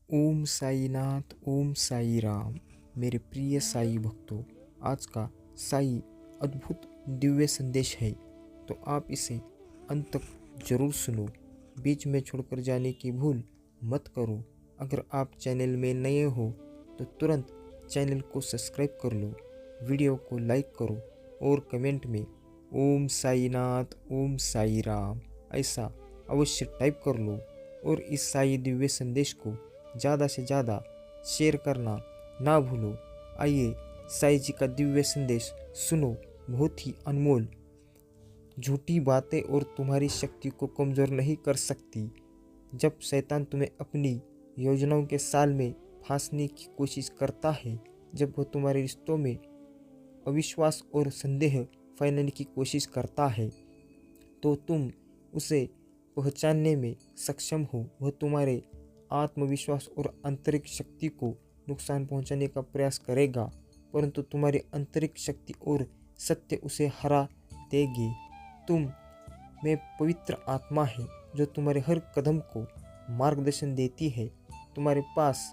ओम साईनाथ, ओम साई राम। मेरे प्रिय साई भक्तों, आज का साई अद्भुत दिव्य संदेश है, तो आप इसे अंत तक जरूर सुनो। बीच में छोड़कर जाने की भूल मत करो। अगर आप चैनल में नए हो तो तुरंत चैनल को सब्सक्राइब कर लो, वीडियो को लाइक करो और कमेंट में ओम साईनाथ, ओम साई राम ऐसा अवश्य टाइप कर लो और इस साई दिव्य संदेश को ज़्यादा से ज़्यादा शेयर करना ना भूलो। आइए साईं जी का दिव्य संदेश सुनो। बहुत ही अनमोल। झूठी बातें और तुम्हारी शक्ति को कमज़ोर नहीं कर सकती। जब शैतान तुम्हें अपनी योजनाओं के साल में फांसने की कोशिश करता है, जब वह तुम्हारे रिश्तों में अविश्वास और संदेह फैलाने की कोशिश करता है, तो तुम उसे पहचानने में सक्षम हो। वह तुम्हारे आत्मविश्वास और आंतरिक शक्ति को नुकसान पहुंचाने का प्रयास करेगा, परंतु तुम्हारी आंतरिक शक्ति और सत्य उसे हरा देगी। तुम में पवित्र आत्मा है जो तुम्हारे हर कदम को मार्गदर्शन देती है। तुम्हारे पास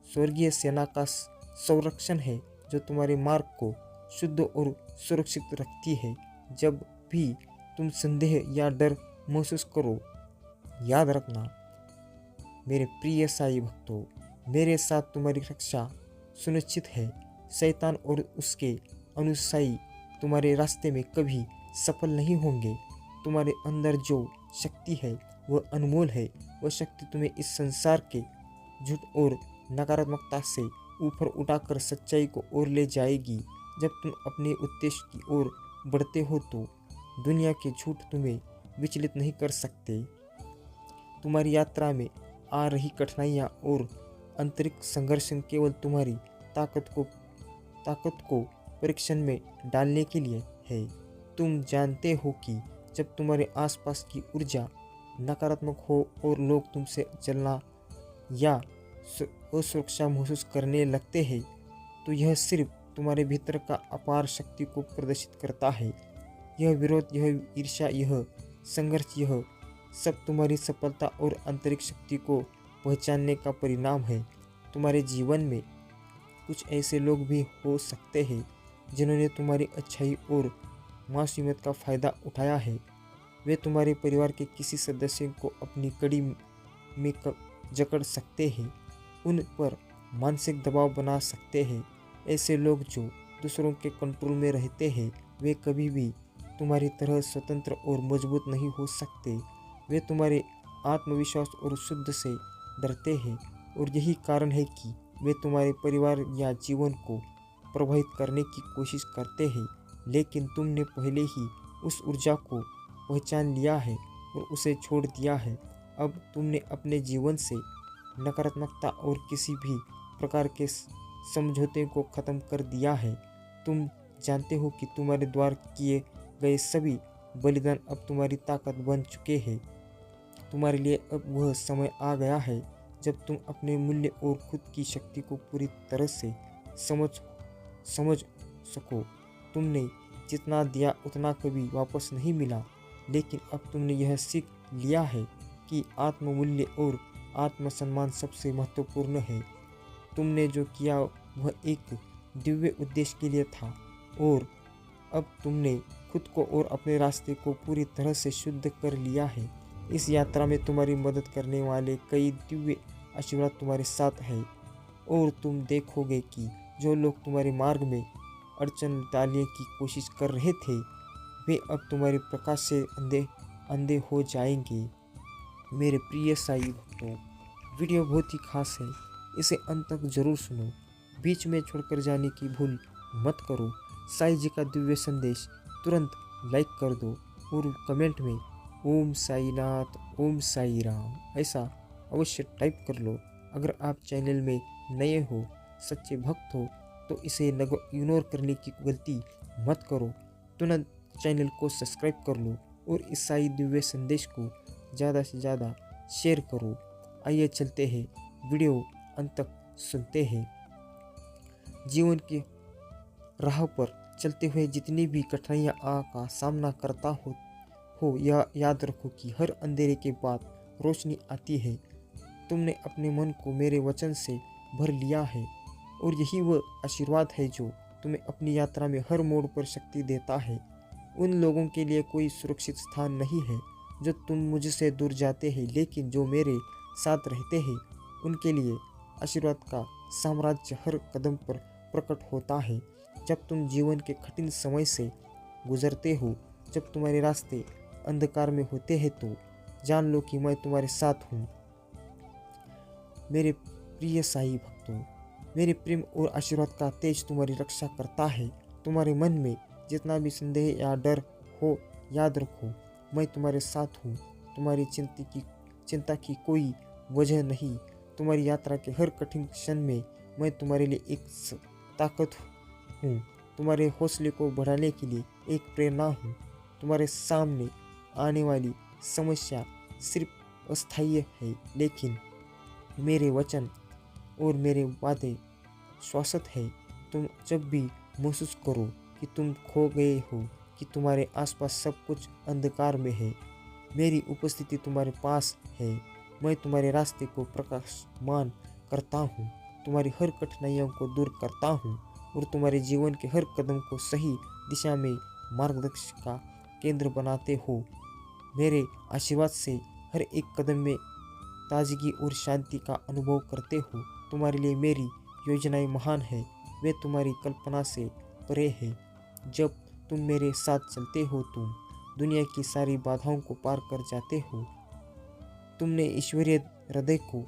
स्वर्गीय सेना का संरक्षण है जो तुम्हारे मार्ग को शुद्ध और सुरक्षित रखती है। जब भी तुम संदेह या डर महसूस करो, याद रखना मेरे प्रिय साई भक्तों, मेरे साथ तुम्हारी रक्षा सुनिश्चित है। शैतान और उसके अनुसायी तुम्हारे रास्ते में कभी सफल नहीं होंगे। तुम्हारे अंदर जो शक्ति है वह अनमोल है। वह शक्ति तुम्हें इस संसार के झूठ और नकारात्मकता से ऊपर उठाकर सच्चाई को ओर ले जाएगी। जब तुम अपने उद्देश्य की ओर बढ़ते हो तो दुनिया के झूठ तुम्हें विचलित नहीं कर सकते। तुम्हारी यात्रा में आ रही कठिनाइयाँ और आंतरिक संघर्ष केवल तुम्हारी ताकत को परीक्षण में डालने के लिए है। तुम जानते हो कि जब तुम्हारे आसपास की ऊर्जा नकारात्मक हो और लोग तुमसे जलना या असुरक्षा महसूस करने लगते हैं, तो यह सिर्फ तुम्हारे भीतर का अपार शक्ति को प्रदर्शित करता है। यह विरोध, यह ईर्ष्या, यह संघर्ष, यह सब तुम्हारी सफलता और आंतरिक शक्ति को पहचानने का परिणाम है। तुम्हारे जीवन में कुछ ऐसे लोग भी हो सकते हैं जिन्होंने तुम्हारी अच्छाई और मासूमियत का फ़ायदा उठाया है। वे तुम्हारे परिवार के किसी सदस्य को अपनी कड़ी में जकड़ सकते हैं, उन पर मानसिक दबाव बना सकते हैं। ऐसे लोग जो दूसरों के कंट्रोल में रहते हैं, वे कभी भी तुम्हारी तरह स्वतंत्र और मजबूत नहीं हो सकते। वे तुम्हारे आत्मविश्वास और शुद्ध से डरते हैं और यही कारण है कि वे तुम्हारे परिवार या जीवन को प्रभावित करने की कोशिश करते हैं। लेकिन तुमने पहले ही उस ऊर्जा को पहचान लिया है और उसे छोड़ दिया है। अब तुमने अपने जीवन से नकारात्मकता और किसी भी प्रकार के समझौते को ख़त्म कर दिया है। तुम जानते हो कि तुम्हारे द्वारा किए गए सभी बलिदान अब तुम्हारी ताकत बन चुके हैं। तुम्हारे लिए अब वह समय आ गया है जब तुम अपने मूल्य और खुद की शक्ति को पूरी तरह से समझ सको। तुमने जितना दिया उतना कभी वापस नहीं मिला, लेकिन अब तुमने यह सीख लिया है कि आत्ममूल्य और आत्मसम्मान सबसे महत्वपूर्ण है। तुमने जो किया वह एक दिव्य उद्देश्य के लिए था और अब तुमने खुद को और अपने रास्ते को पूरी तरह से शुद्ध कर लिया है। इस यात्रा में तुम्हारी मदद करने वाले कई दिव्य आशीर्वाद तुम्हारे साथ हैं और तुम देखोगे कि जो लोग तुम्हारे मार्ग में अड़चन डालने की कोशिश कर रहे थे, वे अब तुम्हारे प्रकाश से अंधे हो जाएंगे। मेरे प्रिय साई भक्तों, वीडियो बहुत ही खास है, इसे अंत तक जरूर सुनो। बीच में छोड़कर जाने की भूल मत करो। साई जी का दिव्य संदेश तुरंत लाइक कर दो और कमेंट में ओम साईनाथ, ओम साई राम ऐसा अवश्य टाइप कर लो। अगर आप चैनल में नए हो, सच्चे भक्त हो, तो इसे इग्नोर करने की गलती मत करो। तुरंत चैनल को सब्सक्राइब कर लो और इस साई दिव्य संदेश को ज़्यादा से ज़्यादा शेयर करो। आइए चलते हैं, वीडियो अंत तक सुनते हैं। जीवन की राह पर चलते हुए जितनी भी कठिनाइयाँ का सामना करता हो यह याद रखो कि हर अंधेरे के बाद रोशनी आती है। तुमने अपने मन को मेरे वचन से भर लिया है और यही वह आशीर्वाद है जो तुम्हें अपनी यात्रा में हर मोड़ पर शक्ति देता है। उन लोगों के लिए कोई सुरक्षित स्थान नहीं है जो तुम मुझसे दूर जाते हैं, लेकिन जो मेरे साथ रहते हैं उनके लिए आशीर्वाद का साम्राज्य हर कदम पर प्रकट होता है। जब तुम जीवन के कठिन समय से गुजरते हो, जब तुम्हारे रास्ते अंधकार में होते हैं, तो जान लो कि मैं तुम्हारे साथ हूँ। मेरे प्रिय साई भक्तों, मेरे प्रेम और आशीर्वाद का तेज तुम्हारी रक्षा करता है। तुम्हारे मन में जितना भी संदेह या डर हो, याद रखो मैं तुम्हारे साथ हूँ। तुम्हारी चिंता की कोई वजह नहीं। तुम्हारी यात्रा के हर कठिन क्षण में मैं तुम्हारे लिए एक ताकत हूँ, तुम्हारे हौसले को बढ़ाने के लिए एक प्रेरणा हूँ। तुम्हारे सामने आने वाली समस्या सिर्फ अस्थायी है, लेकिन मेरे वचन और मेरे वादे शाश्वत है। तुम जब भी महसूस करो कि तुम खो गए हो, कि तुम्हारे आसपास सब कुछ अंधकार में है, मेरी उपस्थिति तुम्हारे पास है। मैं तुम्हारे रास्ते को प्रकाशमान करता हूँ, तुम्हारी हर कठिनाइयों को दूर करता हूँ और तुम्हारे जीवन के हर कदम को सही दिशा में मार्गदर्शन का केंद्र बनाते हो। मेरे आशीर्वाद से हर एक कदम में ताजगी और शांति का अनुभव करते हो। तुम्हारे लिए मेरी योजनाएं महान है, वे तुम्हारी कल्पना से परे है। जब तुम मेरे साथ चलते हो, तुम दुनिया की सारी बाधाओं को पार कर जाते हो। तुमने ईश्वरीय हृदय को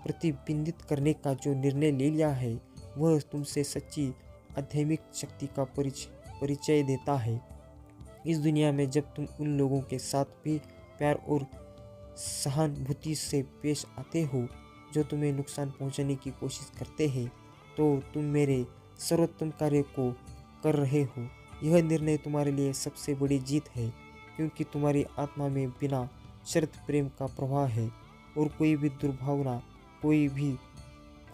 प्रतिबिंबित करने का जो निर्णय ले लिया है, वह तुमसे सच्ची आध्यात्मिक शक्ति का परिचय देता है। इस दुनिया में जब तुम उन लोगों के साथ भी प्यार और सहानुभूति से पेश आते हो जो तुम्हें नुकसान पहुंचाने की कोशिश करते हैं, तो तुम मेरे सर्वोत्तम कार्य को कर रहे हो। यह निर्णय तुम्हारे लिए सबसे बड़ी जीत है, क्योंकि तुम्हारी आत्मा में बिना शर्त प्रेम का प्रवाह है और कोई भी दुर्भावना, कोई भी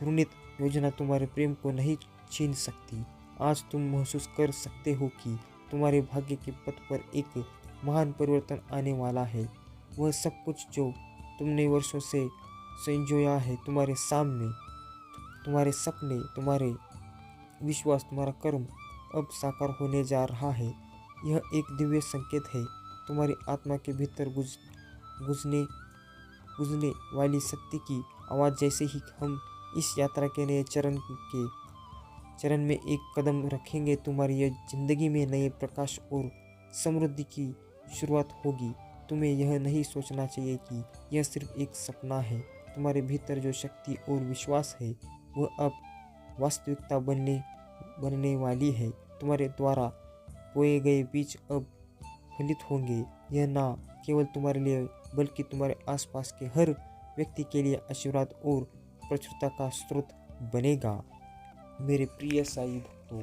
घृणित योजना तुम्हारे प्रेम को नहीं छीन सकती। आज तुम महसूस कर सकते हो कि तुम्हारे भाग्य के पथ पर एक महान परिवर्तन आने वाला है। वह सब कुछ जो तुमने वर्षों से संजोया है तुम्हारे सामने, तुम्हारे सपने, तुम्हारे विश्वास, तुम्हारा कर्म अब साकार होने जा रहा है। यह एक दिव्य संकेत है। तुम्हारी आत्मा के भीतर गुजने वाली सत्य की आवाज़ जैसे ही हम इस यात्रा के नए चरण में एक कदम रखेंगे, तुम्हारी यह जिंदगी में नए प्रकाश और समृद्धि की शुरुआत होगी। तुम्हें यह नहीं सोचना चाहिए कि यह सिर्फ एक सपना है। तुम्हारे भीतर जो शक्ति और विश्वास है, वह अब वास्तविकता बनने वाली है। तुम्हारे द्वारा बोए गए बीज अब फलित होंगे। यह ना केवल तुम्हारे लिए बल्कि तुम्हारे आसपास के हर व्यक्ति के लिए आशीर्वाद और प्रचुरता का स्रोत बनेगा। मेरे प्रिय साई भक्तों,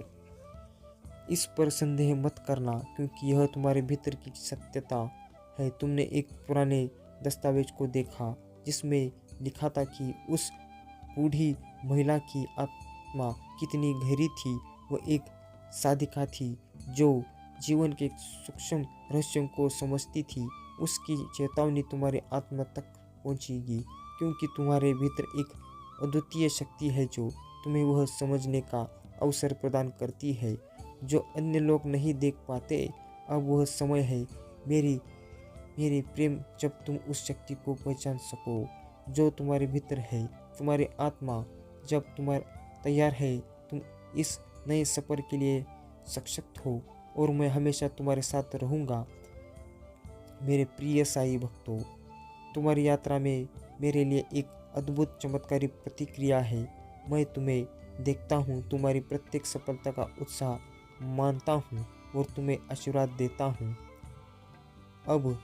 इस पर संदेह मत करना, क्योंकि यह तुम्हारे भीतर की सत्यता है। तुमने एक पुराने दस्तावेज को देखा जिसमें लिखा था कि उस बूढ़ी महिला की आत्मा कितनी गहरी थी। वह एक साधिका थी जो जीवन के सूक्ष्म रहस्यों को समझती थी। उसकी चेतावनी तुम्हारी आत्मा तक पहुंचेगी, क्योंकि तुम्हारे भीतर एक अद्वितीय शक्ति है जो तुम्हें वह समझने का अवसर प्रदान करती है जो अन्य लोग नहीं देख पाते। अब वह समय है मेरे प्रेम, जब तुम उस शक्ति को पहचान सको जो तुम्हारे भीतर है। तुम्हारी आत्मा जब तुम्हारा तैयार है, तुम इस नए सफर के लिए सशक्त हो और मैं हमेशा तुम्हारे साथ रहूँगा। मेरे प्रिय साई भक्तों, तुम्हारी यात्रा में मेरे लिए एक अद्भुत चमत्कारी प्रतिक्रिया है। मैं तुम्हें देखता हूँ, तुम्हारी प्रत्येक सफलता का उत्साह मानता हूँ और तुम्हें आशीर्वाद देता हूँ। अब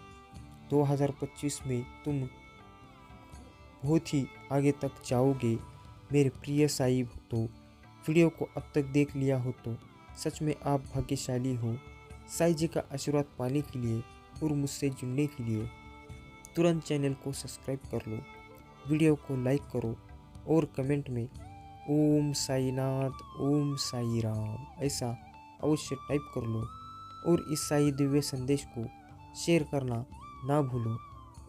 2025 में तुम बहुत ही आगे तक जाओगे। मेरे प्रिय साई भक्तों, वीडियो को अब तक देख लिया हो तो सच में आप भाग्यशाली हो। साई जी का आशीर्वाद पाने के लिए और मुझसे जुड़ने के लिए तुरंत चैनल को सब्सक्राइब कर लो, वीडियो को लाइक करो और कमेंट में ओम साईनाथ, ओम साई राम ऐसा अवश्य टाइप कर लो और इस साई दिव्य संदेश को शेयर करना ना भूलो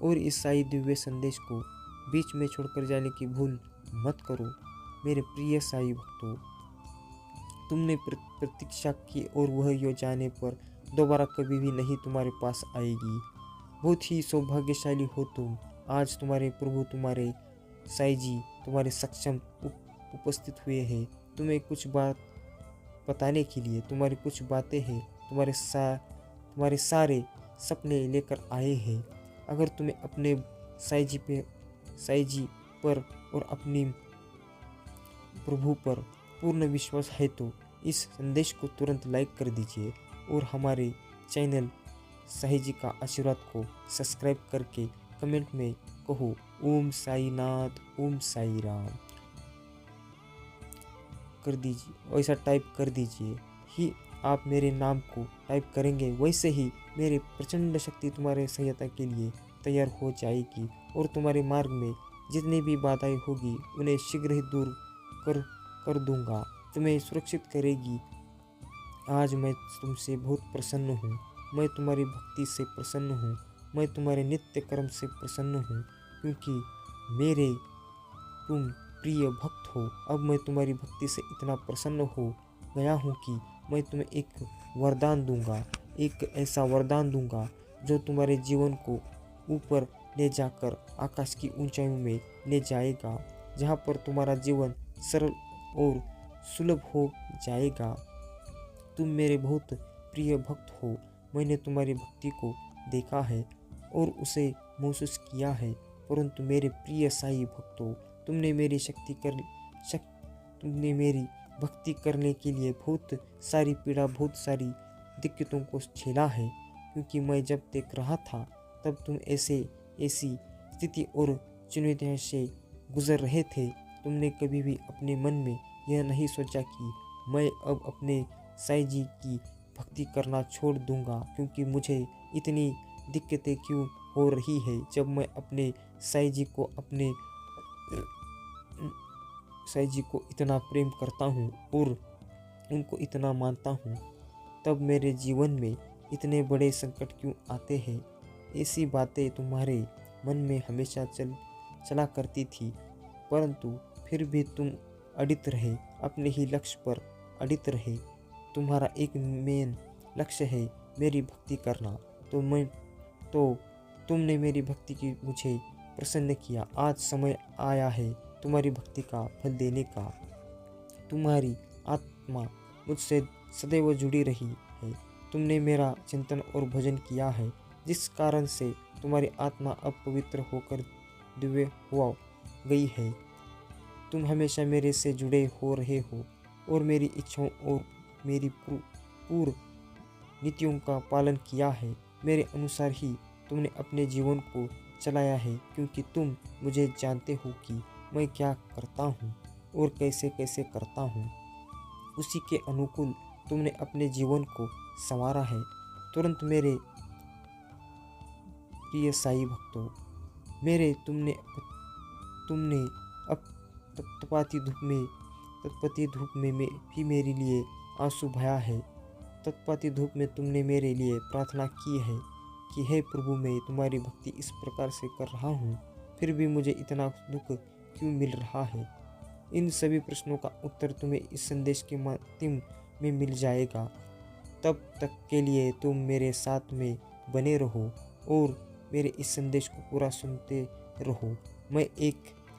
और इस साई दिव्य संदेश को बीच में छोड़कर जाने की भूल मत करो। मेरे प्रिय साईं भक्तों, तुमने प्रतीक्षा की और वह यो जाने पर दोबारा कभी भी नहीं तुम्हारे पास आएगी। बहुत ही सौभाग्यशाली हो तुम। आज तुम्हारे प्रभु, तुम्हारे साईं जी तुम्हारे सक्षम उपस्थित हुए हैं। तुम्हें कुछ बात बताने के लिए, तुम्हारी कुछ बातें हैं, तुम्हारे सारे सपने लेकर आए हैं। अगर तुम्हें अपने साईं जी पर और अपनी प्रभु पर पूर्ण विश्वास है तो इस संदेश को तुरंत लाइक कर दीजिए और हमारे चैनल साईं जी का आशीर्वाद को सब्सक्राइब करके कमेंट में कहो ओम साई नाथ, ओम साई राम कर दीजिए। ऐसा टाइप कर दीजिए ही आप मेरे नाम को टाइप करेंगे, वैसे ही मेरी प्रचंड शक्ति तुम्हारे सहायता के लिए तैयार हो जाएगी और तुम्हारे मार्ग में जितनी भी बाधाएं होगी उन्हें शीघ्र ही दूर कर दूंगा, तुम्हें सुरक्षित करेगी। आज मैं तुमसे बहुत प्रसन्न हूँ। मैं तुम्हारी भक्ति से प्रसन्न हूँ। मैं तुम्हारे नित्य कर्म से प्रसन्न हूँ, क्योंकि मेरे तुम प्रिय भक्त हो। अब मैं तुम्हारी भक्ति से इतना प्रसन्न हो गया हूँ कि मैं तुम्हें एक वरदान दूंगा, एक ऐसा वरदान दूंगा जो तुम्हारे जीवन को ऊपर ले जाकर आकाश की ऊंचाइयों में ले जाएगा, जहाँ पर तुम्हारा जीवन सरल और सुलभ हो जाएगा। तुम मेरे बहुत प्रिय भक्त हो। मैंने तुम्हारी भक्ति को देखा है और उसे महसूस किया है, परंतु मेरे प्रिय साईं भक्तों, तुमने मेरी भक्ति करने के लिए बहुत सारी पीड़ा, बहुत सारी दिक्कतों को झेला है, क्योंकि मैं जब देख रहा था तब तुम ऐसी स्थिति और चुनौतियों से गुजर रहे थे। तुमने कभी भी अपने मन में यह नहीं सोचा कि मैं अब अपने साईं जी की भक्ति करना छोड़ दूंगा, क्योंकि मुझे इतनी दिक्कतें क्यों हो रही है, जब मैं अपने साईं जी को इतना प्रेम करता हूँ और उनको इतना मानता हूँ, तब मेरे जीवन में इतने बड़े संकट क्यों आते हैं। ऐसी बातें तुम्हारे मन में हमेशा चला करती थी, परंतु फिर भी तुम अडिग रहे, अपने ही लक्ष्य पर अडिग रहे। तुम्हारा एक मेन लक्ष्य है मेरी भक्ति करना, तो तुमने मेरी भक्ति की मुझे प्रसन्न किया। आज समय आया है तुम्हारी भक्ति का फल देने का। तुम्हारी आत्मा मुझसे सदैव जुड़ी रही है। तुमने मेरा चिंतन और भजन किया है, जिस कारण से तुम्हारी आत्मा अब पवित्र होकर दिव्य हुआ गई है। तुम हमेशा मेरे से जुड़े हो रहे हो और मेरी इच्छाओं और मेरी पूर्ण नीतियों का पालन किया है। मेरे अनुसार ही तुमने अपने जीवन को चलाया है, क्योंकि तुम मुझे जानते हो कि मैं क्या करता हूँ और कैसे कैसे करता हूँ। उसी के अनुकूल तुमने अपने जीवन को संवारा है। तुरंत मेरे प्रिय साईं भक्तों, तुमने अब तत्पति धूप में भी मेरे लिए आंसू बहाया है। तत्पति धूप में तुमने मेरे लिए प्रार्थना की है कि हे प्रभु, मैं तुम्हारी भक्ति इस प्रकार से कर रहा हूँ, फिर भी मुझे इतना दुख क्यों मिल रहा है। इन सभी प्रश्नों का उत्तर तुम्हें इस संदेश के माध्यम में मिल जाएगा। तब तक के लिए तुम मेरे साथ में बने रहो और मेरे इस संदेश को पूरा सुनते रहो। मैं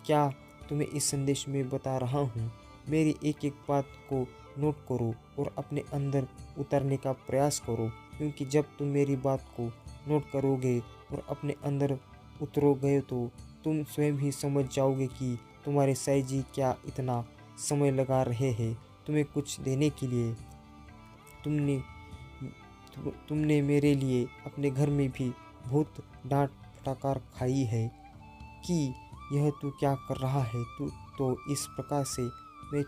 क्या तुम्हें इस संदेश में बता रहा हूँ, मेरी एक एक बात को नोट करो और अपने अंदर उतारने का प्रयास करो, क्योंकि जब तुम मेरी बात को नोट करोगे और अपने अंदर उतरोगे तो तुम स्वयं ही समझ जाओगे कि तुम्हारे साईं जी क्या इतना समय लगा रहे हैं तुम्हें कुछ देने के लिए। तुमने मेरे लिए अपने घर में भी बहुत डांट फटकार खाई है कि यह तू क्या कर रहा है, तू तो इस प्रकार से मैं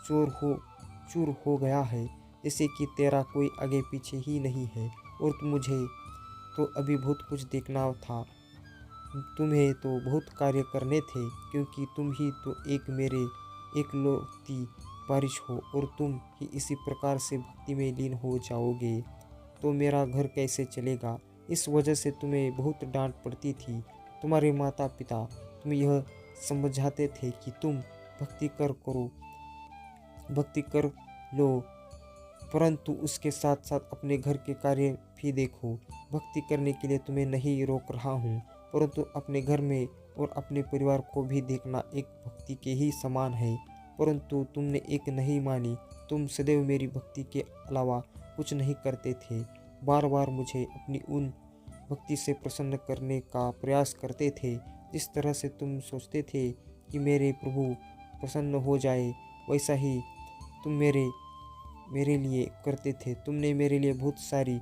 चूर हो गया है जैसे कि तेरा कोई आगे पीछे ही नहीं है, और मुझे तो अभी बहुत कुछ देखना था। तुम्हें तो बहुत कार्य करने थे, क्योंकि तुम ही तो मेरे एकलौती बारिश हो और तुम ही इसी प्रकार से भक्ति में लीन हो जाओगे तो मेरा घर कैसे चलेगा। इस वजह से तुम्हें बहुत डांट पड़ती थी। तुम्हारे माता पिता तुम यह समझाते थे कि तुम भक्ति कर लो, परंतु उसके साथ साथ अपने घर के कार्य भी देखो। भक्ति करने के लिए तुम्हें नहीं रोक रहा हूँ, परंतु अपने घर में और अपने परिवार को भी देखना एक भक्ति के ही समान है। परंतु तुमने एक नहीं मानी। तुम सदैव मेरी भक्ति के अलावा कुछ नहीं करते थे। बार बार मुझे अपनी उन भक्ति से प्रसन्न करने का प्रयास करते थे। जिस तरह से तुम सोचते थे कि मेरे प्रभु प्रसन्न हो जाए, वैसा ही तुम मेरे लिए करते थे। तुमने मेरे लिए बहुत सारी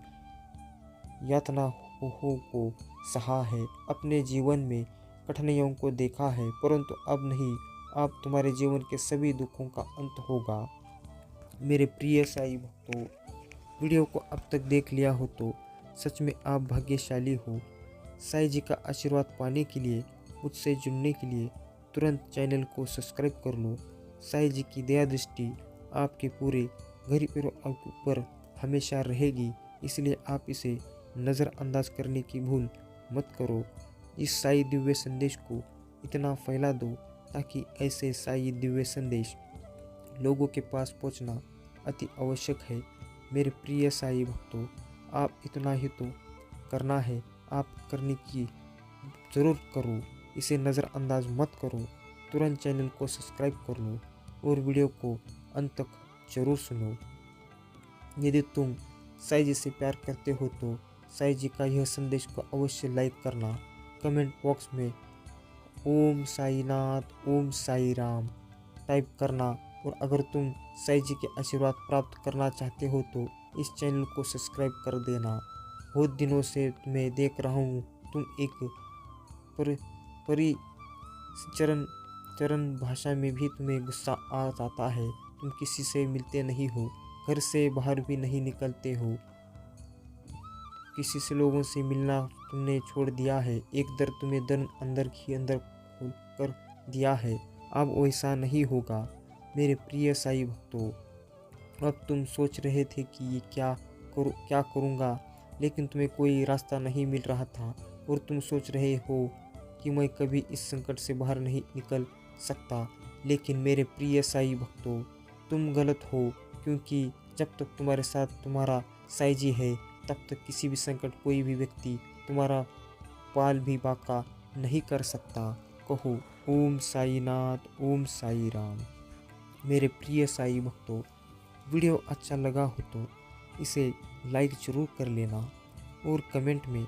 यातनाओं को सहा है, अपने जीवन में कठिनाइयों को देखा है, परंतु अब नहीं। अब तुम्हारे जीवन के सभी दुखों का अंत होगा। मेरे प्रिय साईं भक्तों, वीडियो को अब तक देख लिया हो तो सच में आप भाग्यशाली हो। साईं जी का आशीर्वाद पाने के लिए, मुझसे जुड़ने के लिए तुरंत चैनल को सब्सक्राइब कर लो। साईं जी की दया दृष्टि आपके पूरे घर परिवार के ऊपर हमेशा रहेगी, इसलिए आप इसे नज़रअंदाज करने की भूल मत करो। इस साईं दिव्य संदेश को इतना फैला दो ताकि ऐसे साईं दिव्य संदेश लोगों के पास पहुंचना अति आवश्यक है। मेरे प्रिय साईं भक्तों, आप इतना ही तो करना है, आप करने की ज़रूर करो, इसे नज़रअंदाज मत करो। तुरंत चैनल को सब्सक्राइब कर लो और वीडियो को अंत तक जरूर सुनो। यदि तुम साईं जी से प्यार करते हो तो साईं जी का यह संदेश को अवश्य लाइक करना। कमेंट बॉक्स में ओम साईनाथ ओम साई राम टाइप करना। और अगर तुम साईं जी के आशीर्वाद प्राप्त करना चाहते हो तो इस चैनल को सब्सक्राइब कर देना। बहुत दिनों से मैं देख रहा हूँ तुम एक चरण भाषा में भी तुम्हें गुस्सा आ जाता है। तुम किसी से मिलते नहीं हो, घर से बाहर भी नहीं निकलते हो, किसी से लोगों से मिलना तुमने छोड़ दिया है। एक दर्द तुम्हें अंदर खोल कर दिया है। अब वैसा नहीं होगा मेरे प्रिय साईं भक्तों। अब तुम सोच रहे थे कि ये क्या करूँगा, लेकिन तुम्हें कोई रास्ता नहीं मिल रहा था और तुम सोच रहे हो कि मैं कभी इस संकट से बाहर नहीं निकल सकता। लेकिन मेरे प्रिय साईं भक्तों, तुम गलत हो, क्योंकि जब तक तुम्हारे साथ तुम्हारा साईं जी है तब तक किसी भी संकट, कोई भी व्यक्ति तुम्हारा पाल भी बाका नहीं कर सकता। कहो ओम साईनाथ ओम साई राम। मेरे प्रिय साईं भक्तों, वीडियो अच्छा लगा हो तो इसे लाइक जरूर कर लेना और कमेंट में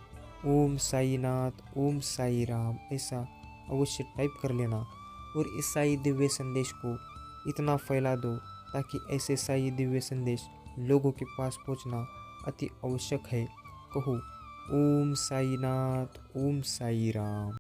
ओम साईनाथ ओम साई राम ऐसा अवश्य टाइप कर लेना। और इस साईं दिव्य संदेश को इतना फैला दो ताकि ऐसे साईं दिव्य संदेश लोगों के पास पहुंचना अति आवश्यक है। कहो ओम साईनाथ ओम साई राम।